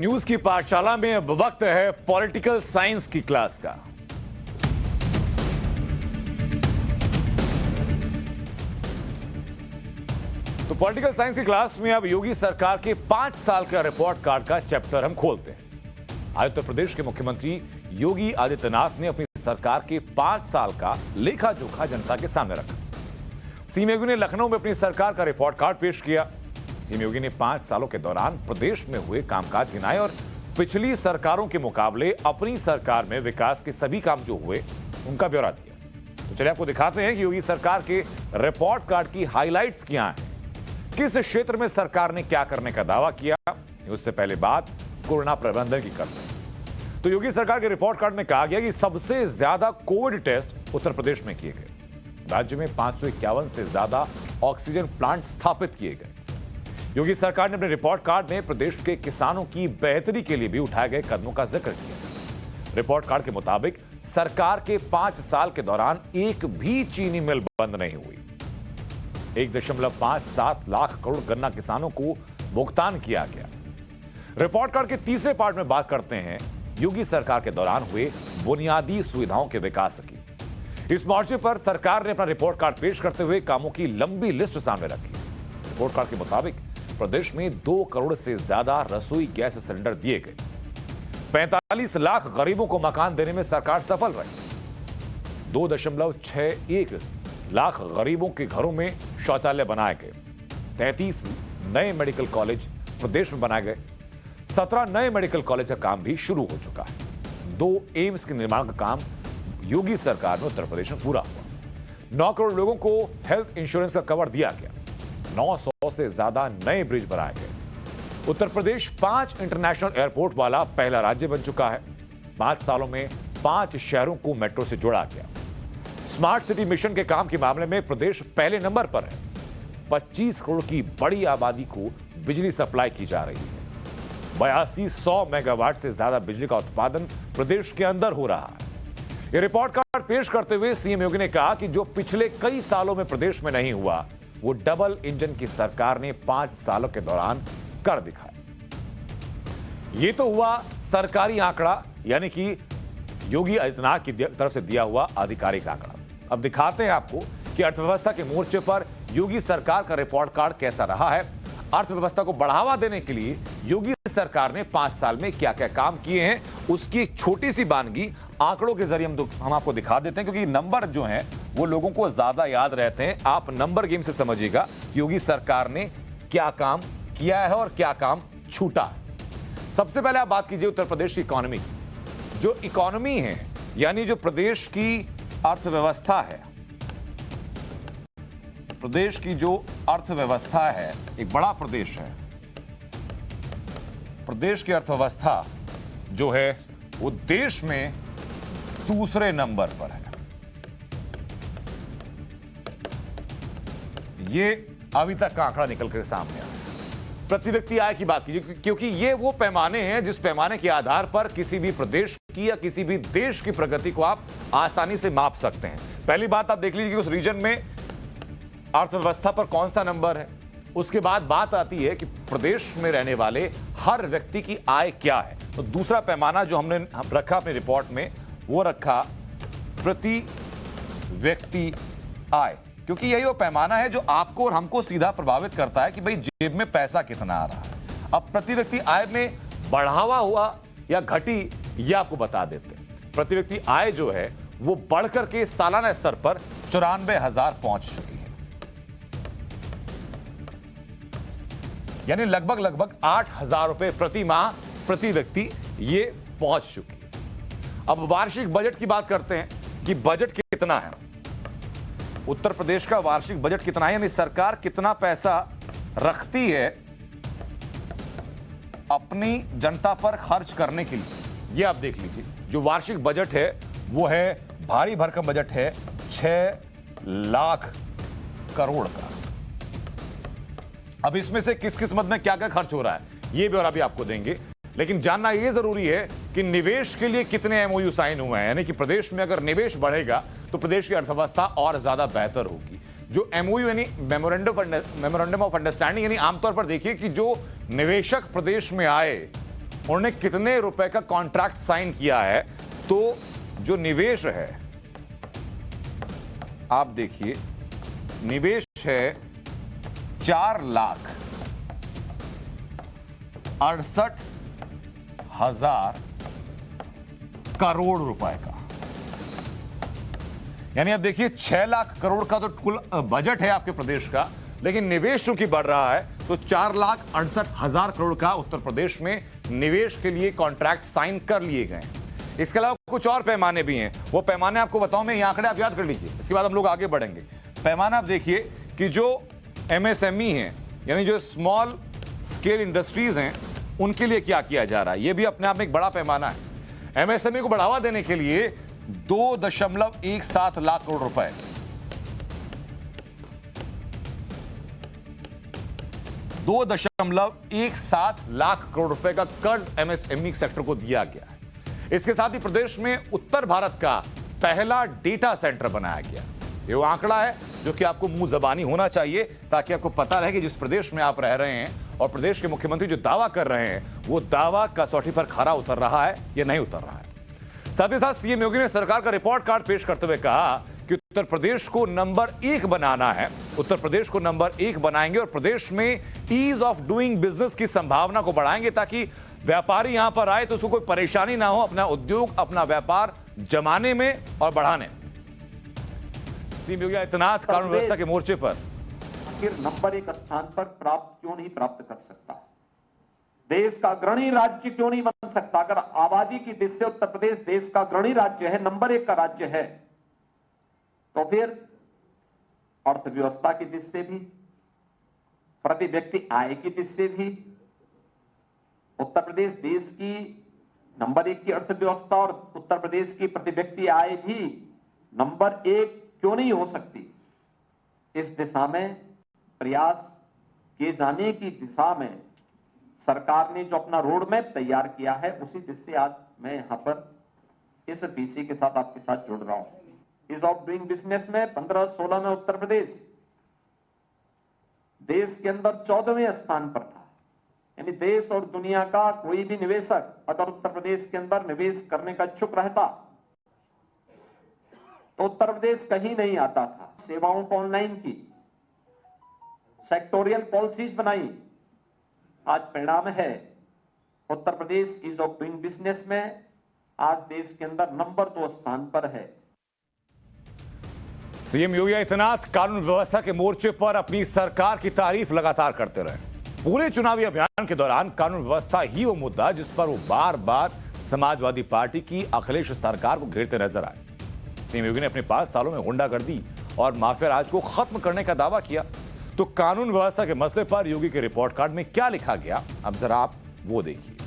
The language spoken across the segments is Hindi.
न्यूज की पाठशाला में अब वक्त है पॉलिटिकल साइंस की क्लास का। तो पॉलिटिकल साइंस की क्लास में अब योगी सरकार के 5 साल का रिपोर्ट कार्ड का चैप्टर हम खोलते हैं। आज उत्तर प्रदेश के मुख्यमंत्री योगी आदित्यनाथ ने अपनी सरकार के 5 साल का लेखा जोखा जनता के सामने रखा। सीएम योगी ने लखनऊ में अपनी सरकार का रिपोर्ट कार्ड पेश किया। सीएम योगी ने 5 सालों के दौरान प्रदेश में हुए कामकाज गिनाए और पिछली सरकारों के मुकाबले अपनी सरकार में विकास के सभी काम जो हुए उनका ब्यौरा दिया। तो चलिए आपको दिखाते हैं कि योगी सरकार के रिपोर्ट कार्ड की हाइलाइट्स क्या हैं, किस क्षेत्र में सरकार ने क्या करने का दावा किया। उससे पहले बात कोरोना प्रबंधन की करते हैं। तो योगी सरकार के रिपोर्ट कार्ड में कहा गया कि सबसे ज्यादा कोविड टेस्ट उत्तर प्रदेश में किए गए। राज्य में 551 से ज्यादा ऑक्सीजन प्लांट स्थापित किए गए। योगी सरकार ने अपने रिपोर्ट कार्ड में प्रदेश के किसानों की बेहतरी के लिए भी उठाए गए कदमों का जिक्र किया। रिपोर्ट कार्ड के मुताबिक सरकार के 5 साल के दौरान एक भी चीनी मिल बंद नहीं हुई। 1.57 लाख करोड़ गन्ना किसानों को भुगतान किया गया। रिपोर्ट कार्ड के तीसरे पार्ट में बात करते हैं योगी सरकार के दौरान हुए बुनियादी सुविधाओं के विकास की। इस मोर्चे पर सरकार ने अपना रिपोर्ट कार्ड पेश करते हुए कामों की लंबी लिस्ट सामने रखी। रिपोर्ट कार्ड के मुताबिक प्रदेश में 2 करोड़ से ज्यादा रसोई गैस सिलेंडर दिए गए। 45 लाख गरीबों को मकान देने में सरकार सफल रही। 2.61 लाख गरीबों के घरों में शौचालय बनाए गए। 33 नए मेडिकल कॉलेज प्रदेश में बनाए गए। 17 नए मेडिकल कॉलेज का काम भी शुरू हो चुका है। 2 एम्स के निर्माण का काम योगी सरकार में उत्तर प्रदेश में पूरा हुआ। 9 करोड़ लोगों को हेल्थ इंश्योरेंस का कवर दिया गया। 900 से ज्यादा नए ब्रिज बनाए गए। उत्तर प्रदेश 5 इंटरनेशनल एयरपोर्ट वाला पहला राज्य बन चुका है। 5 सालों में 5 शहरों को मेट्रो से जोड़ा गया। स्मार्ट सिटी मिशन के काम के मामले में प्रदेश पहले नंबर पर है। 25 करोड़ की बड़ी आबादी को बिजली सप्लाई की जा रही है। 8200 मेगावाट से ज्यादा बिजली का उत्पादन प्रदेश के अंदर हो रहा है। यह रिपोर्ट कार्ड पेश करते हुए सीएम योगी ने कहा कि जो पिछले कई सालों में प्रदेश में नहीं हुआ वो डबल इंजन की सरकार ने 5 सालों के दौरान कर दिखाया। यह तो हुआ सरकारी आंकड़ा, यानी कि योगी आदित्यनाथ की तरफ से दिया हुआ आधिकारिक आंकड़ा। अब दिखाते हैं आपको कि अर्थव्यवस्था के मोर्चे पर योगी सरकार का रिपोर्ट कार्ड कैसा रहा है। अर्थव्यवस्था को बढ़ावा देने के लिए योगी सरकार ने 5 साल में क्या क्या काम किए हैं, उसकी एक छोटी सी बानगी आंकड़ों के जरिए हम आपको दिखा देते हैं, क्योंकि नंबर जो हैं वो लोगों को ज्यादा याद रहते हैं। आप नंबर गेम से समझिएगा योगी सरकार ने क्या काम किया है और क्या काम छूटा है। सबसे पहले आप बात कीजिए उत्तर प्रदेश की इकोनॉमी की। जो इकोनॉमी है, यानी जो प्रदेश की अर्थव्यवस्था है, प्रदेश की जो अर्थव्यवस्था है, एक बड़ा प्रदेश है, प्रदेश की अर्थव्यवस्था जो है वो देश में दूसरे नंबर पर है। ये अभी तक का आंकड़ा निकल कर सामने आया। प्रति व्यक्ति आय की बात कीजिए, क्योंकि ये वो पैमाने हैं जिस पैमाने के आधार पर किसी भी प्रदेश की या किसी भी देश की प्रगति को आप आसानी से माप सकते हैं। पहली बात आप देख लीजिए कि उस रीजन में अर्थव्यवस्था पर कौन सा नंबर है। उसके बाद बात आती है कि प्रदेश में रहने वाले हर व्यक्ति की आय क्या है। तो दूसरा पैमाना जो हमने रखा अपनी रिपोर्ट में वो रखा प्रति व्यक्ति आय, क्योंकि यही वो पैमाना है जो आपको और हमको सीधा प्रभावित करता है कि भाई जेब में पैसा कितना आ रहा है। अब प्रति व्यक्ति आय में बढ़ावा हुआ या घटी ये आपको बता देते हैं। प्रति व्यक्ति आय जो है वो बढ़कर के सालाना स्तर पर 94,000 पहुंच चुकी है, यानी लगभग 8,000 रुपए प्रति माह प्रति व्यक्ति ये पहुंच चुकी है। अब वार्षिक बजट की बात करते हैं कि बजट कितना है। उत्तर प्रदेश का वार्षिक बजट कितना है, यानी सरकार कितना पैसा रखती है अपनी जनता पर खर्च करने के लिए, ये आप देख लीजिए। जो वार्षिक बजट है वो है भारी भरकम बजट है 6 लाख करोड़ का। अब इसमें से किस किस मद में क्या क्या खर्च हो रहा है ये ब्यौरा भी आपको देंगे, लेकिन जानना यह जरूरी है कि निवेश के लिए कितने एमओयू साइन हुए हैं। यानी कि प्रदेश में अगर निवेश बढ़ेगा तो प्रदेश की अर्थव्यवस्था और ज्यादा बेहतर होगी। जो एमओयू यानी मेमोरेंडम ऑफ अंडरस्टैंडिंग, यानी आमतौर पर देखिए कि जो निवेशक प्रदेश में आए उन्होंने कितने रुपए का कॉन्ट्रैक्ट साइन किया है। तो जो निवेश है, आप देखिए, निवेश है 4,68,000 करोड़ रुपए का। यानी अब देखिए 6 लाख करोड़ का तो कुल बजट है आपके प्रदेश का, लेकिन निवेश चूंकि बढ़ रहा है तो 4,68,000 करोड़ का उत्तर प्रदेश में निवेश के लिए कॉन्ट्रैक्ट साइन कर लिए गए। इसके अलावा कुछ और पैमाने भी हैं, वो पैमाने आपको बताऊं मैं, ये आंकड़े आप याद कर लीजिए, इसके बाद हम लोग आगे बढ़ेंगे। पैमाना आप देखिए कि जो एमएसएमई हैं, यानी जो स्मॉल स्केल इंडस्ट्रीज हैं, उनके लिए क्या किया जा रहा है, ये भी अपने आप में एक बड़ा पैमाना है। एमएसएमई को बढ़ावा देने के लिए 2.17 लाख करोड़ रुपए, 2.17 लाख करोड़ रुपए का कर्ज एमएसएमई सेक्टर को दिया गया है। इसके साथ ही प्रदेश में उत्तर भारत का पहला डेटा सेंटर बनाया गया। ये वो आंकड़ा है जो कि आपको मुंह जबानी होना चाहिए, ताकि आपको पता रहे कि जिस प्रदेश में आप रह रहे हैं और प्रदेश के मुख्यमंत्री जो दावा कर रहे हैं, वो दावा कसौटी पर खरा उतर रहा है या नहीं उतर रहा है। साथ ही साथ सीएम योगी ने सरकार का रिपोर्ट कार्ड पेश करते हुए कहा कि उत्तर प्रदेश को नंबर 1 बनाना है। उत्तर प्रदेश को नंबर 1 बनाएंगे और प्रदेश में ईज ऑफ डूइंग बिजनेस की संभावना को बढ़ाएंगे, ताकि व्यापारी यहां पर आए तो उसको कोई परेशानी ना हो अपना उद्योग, अपना व्यापार जमाने में और बढ़ाने में। सीएम योगी आदित्यनाथ कानून व्यवस्था के मोर्चे पर आखिर नंबर 1 स्थान पर क्यों नहीं प्राप्त कर सकता? देश का अग्रणी राज्य क्यों नहीं बन सकता? अगर आबादी की दृष्टि से उत्तर प्रदेश देश का अग्रणी राज्य है, नंबर 1 का राज्य है, तो फिर अर्थव्यवस्था की दृष्टि से भी, प्रति व्यक्ति आय की दृष्टि से भी उत्तर प्रदेश देश की नंबर 1 की अर्थव्यवस्था और उत्तर प्रदेश की प्रति व्यक्ति आय भी नंबर 1 क्यों नहीं हो सकती? इस दिशा में प्रयास किए जाने की दिशा में सरकार ने जो अपना रोड मैप तैयार किया है, उसी दिशा से आज मैं यहां पर इस पीसी के साथ आपके साथ जुड़ रहा हूं। ईज ऑफ डूइंग बिजनेस में 15-16 में उत्तर प्रदेश देश के अंदर 14वें स्थान पर था। यानी देश और दुनिया का कोई भी निवेशक अगर उत्तर प्रदेश के अंदर निवेश करने का इच्छुक रहता तो उत्तर प्रदेश कहीं नहीं आता था। सेवाओं को ऑनलाइन की, सेक्टोरियल पॉलिसीज बनाई, आज परिणाम है Uttar Pradesh ease of doing business में आज देश के अंदर नंबर 2 स्थान पर है। सीएम योगी आदित्यनाथ कानून व्यवस्था के मोर्चे पर अपनी सरकार की तारीफ लगातार करते रहे। पूरे चुनावी अभियान के दौरान कानून व्यवस्था ही वो मुद्दा जिस पर वो बार बार समाजवादी पार्टी की अखिलेश सरकार को घेरते नजर आए। सीएम योगी ने अपने 5 सालों में गुंडागर्दी और माफिया राज को खत्म करने का दावा किया। तो कानून व्यवस्था के मसले पर योगी के रिपोर्ट कार्ड में क्या लिखा गया, अब जरा आप वो देखिए।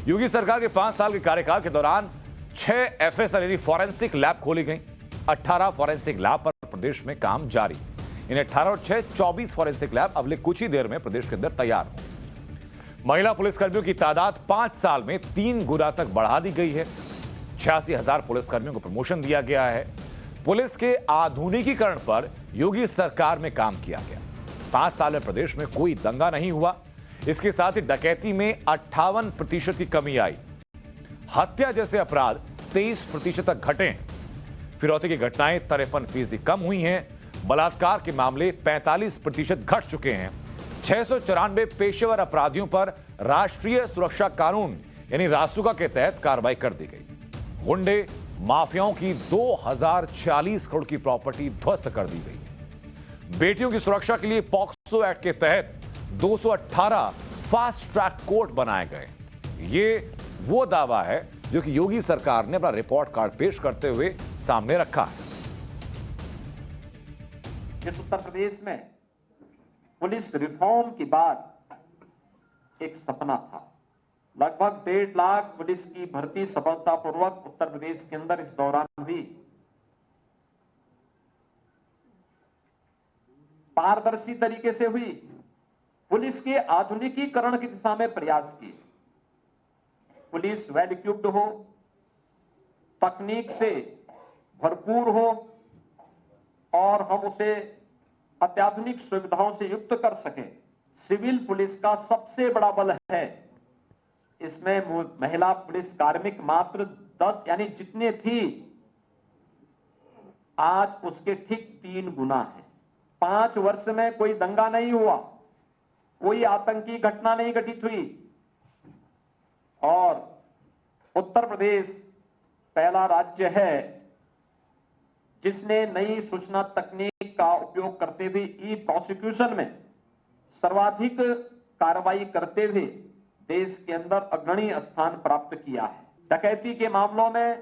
योगी सरकार के 5 साल के कार्यकाल के दौरान 6 एफएसएल यानी फॉरेंसिक लैब खोली गई। 18 फॉरेंसिक लैब पर प्रदेश में काम जारी। इन 18 और 6 24 फॉरेंसिक लैब अगले कुछ ही देर में प्रदेश के अंदर तैयार हो। महिला पुलिसकर्मियों की तादाद 5 साल में 3 गुना तक बढ़ा दी गई है। 86,000 पुलिसकर्मियों को प्रमोशन दिया गया है। पुलिस के आधुनिकीकरण पर योगी सरकार में काम किया गया। 5 साल में प्रदेश में कोई दंगा नहीं हुआ। इसके साथ ही डकैती में 58% की कमी आई। हत्या जैसे अपराध 23% तक घटे। फिरौती की घटनाएं 53% कम हुई हैं। बलात्कार के मामले 45% घट चुके हैं। 694 पेशेवर अपराधियों पर राष्ट्रीय सुरक्षा कानून यानी रासुका के तहत कार्रवाई कर दी गई। गुंडे माफियाओं की 2046 करोड़ की प्रॉपर्टी ध्वस्त कर दी गई। बेटियों की सुरक्षा के लिए पॉक्सो एक्ट के तहत 218 फास्ट ट्रैक कोर्ट बनाए गए। ये वो दावा है जो कि योगी सरकार ने अपना रिपोर्ट कार्ड पेश करते हुए सामने रखा है। इस उत्तर प्रदेश में पुलिस रिफॉर्म के बाद एक सपना था। लगभग 1.5 लाख पुलिस की भर्ती सफलतापूर्वक उत्तर प्रदेश के अंदर इस दौरान हुई। पारदर्शी तरीके से हुई। पुलिस के आधुनिकीकरण की दिशा में प्रयास किए। पुलिस वेल इक्विप्ड हो, तकनीक से भरपूर हो और हम उसे अत्याधुनिक सुविधाओं से युक्त कर सकें। सिविल पुलिस का सबसे बड़ा बल है इसमें महिला पुलिस कार्मिक मात्र 10 यानी जितने थी आज उसके ठीक 3 गुना है। 5 वर्ष में कोई दंगा नहीं हुआ, कोई आतंकी घटना नहीं घटित हुई और उत्तर प्रदेश पहला राज्य है जिसने नई सूचना तकनीक का उपयोग करते हुए ई प्रोसिक्यूशन में सर्वाधिक कार्रवाई करते हुए देश के अंदर अग्रणी स्थान प्राप्त किया है। डकैती के मामलों में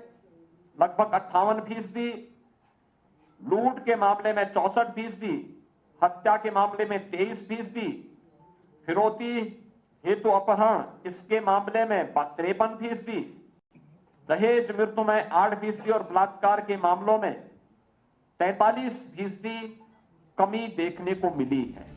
लगभग 58%, लूट के मामले में 64%, हत्या के मामले में 23%, फिरौती हेतु अपहरण इसके मामले में 53%, दहेज मृत्यु में 8% और बलात्कार के मामलों में 43% कमी देखने को मिली है।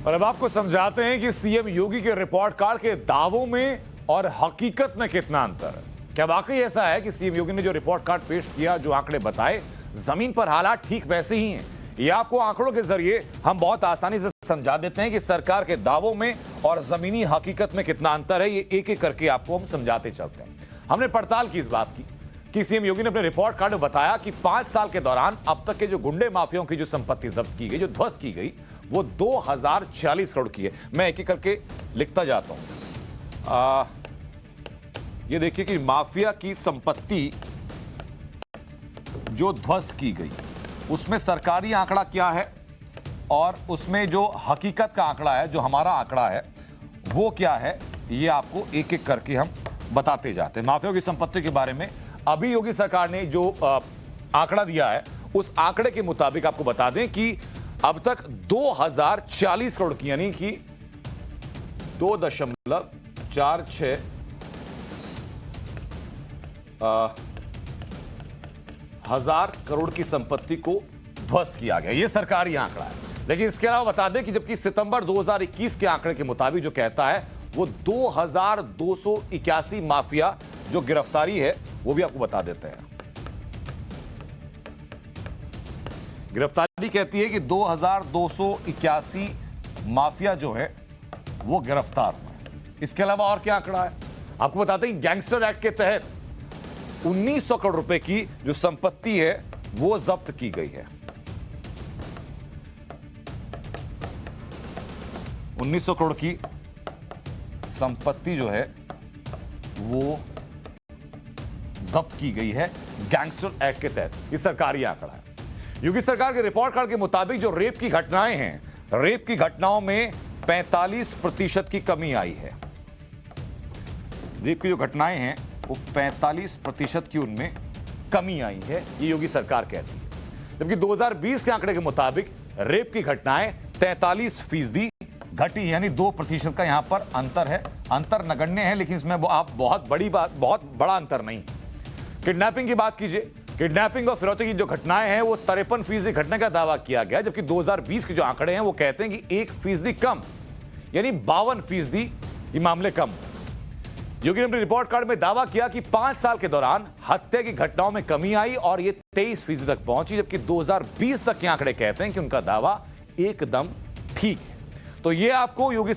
और अब आपको समझाते हैं कि सीएम योगी के रिपोर्ट कार्ड के दावों में और हकीकत में कितना अंतर है। क्या वाकई ऐसा है कि सीएम योगी ने जो रिपोर्ट कार्ड पेश किया, जो आंकड़े बताए, जमीन पर हालात ठीक वैसे ही हैं? ये आपको आंकड़ों के जरिए हम बहुत आसानी से समझा देते हैं कि सरकार के दावों में और जमीनी हकीकत में कितना अंतर है। ये एक एक करके आपको हम समझाते चलते हैं। हमने पड़ताल की इस बात की कि सीएम योगी ने अपने रिपोर्ट कार्ड में बताया कि 5 साल के दौरान अब तक के जो गुंडे माफियाओं की जो संपत्ति जब्त की गई, जो ध्वस्त की गई, वो 2046 करोड़ की है। मैं एक एक करके लिखता जाता हूं। ये देखिए कि माफिया की संपत्ति जो ध्वस्त की गई, उसमें सरकारी आंकड़ा क्या है और उसमें जो हकीकत का आंकड़ा है, जो हमारा आंकड़ा है, वो क्या है, ये आपको एक एक करके हम बताते जाते हैं। माफिया की संपत्ति के बारे में अभी योगी सरकार ने जो आंकड़ा दिया है, उस आंकड़े के मुताबिक आपको बता दें कि अब तक 2040 करोड़ की, यानी कि 2.46 हजार करोड़ की संपत्ति को ध्वस्त किया गया। यह सरकारी आंकड़ा है। लेकिन इसके अलावा बता दें कि जबकि सितंबर 2021 के आंकड़े के मुताबिक जो कहता है वो 2281 माफिया जो गिरफ्तारी है, वो भी आपको बता देते हैं। गिरफ्तारी कहती है कि 2281 माफिया जो है वो गिरफ्तार हुए। इसके अलावा और क्या आंकड़ा है आपको बताते हैं। गैंगस्टर एक्ट के तहत 1900 करोड़ रुपए की जो संपत्ति है वो जब्त की गई है। 1900 करोड़ की संपत्ति जो है वो जब्त की गई है गैंगस्टर एक्ट के तहत। ये सरकारी आंकड़ा है। योगी सरकार के रिपोर्ट कार्ड के मुताबिक जो रेप की घटनाएं हैं, रेप की घटनाओं में 45% की कमी आई है। रेप की जो घटनाएं हैं वो 45% की उनमें कमी आई है, ये योगी सरकार कहती है। जबकि 2020 के आंकड़े के मुताबिक रेप की घटनाएं 43% घटी, यानी 2% का यहां पर अंतर है। अंतर नगण्य है, लेकिन इसमें आप बहुत बड़ा अंतर नहीं। किडनैपिंग की बात कीजिए, किडनैपिंग और फिरौती की जो घटनाएं हैं वो 53% घटने का दावा किया गया, जबकि 2020 के जो आंकड़े हैं वो कहते हैं कि 1% कम, यानी 52% ये मामले कम। योगी ने अपने रिपोर्ट कार्ड में दावा किया कि 5 साल के दौरान हत्या की घटनाओं में कमी आई और ये 23% तक पहुंची, जबकि 2020 तक के आंकड़े कहते हैं कि उनका दावा एकदम ठीक है। तो ये आपको योगी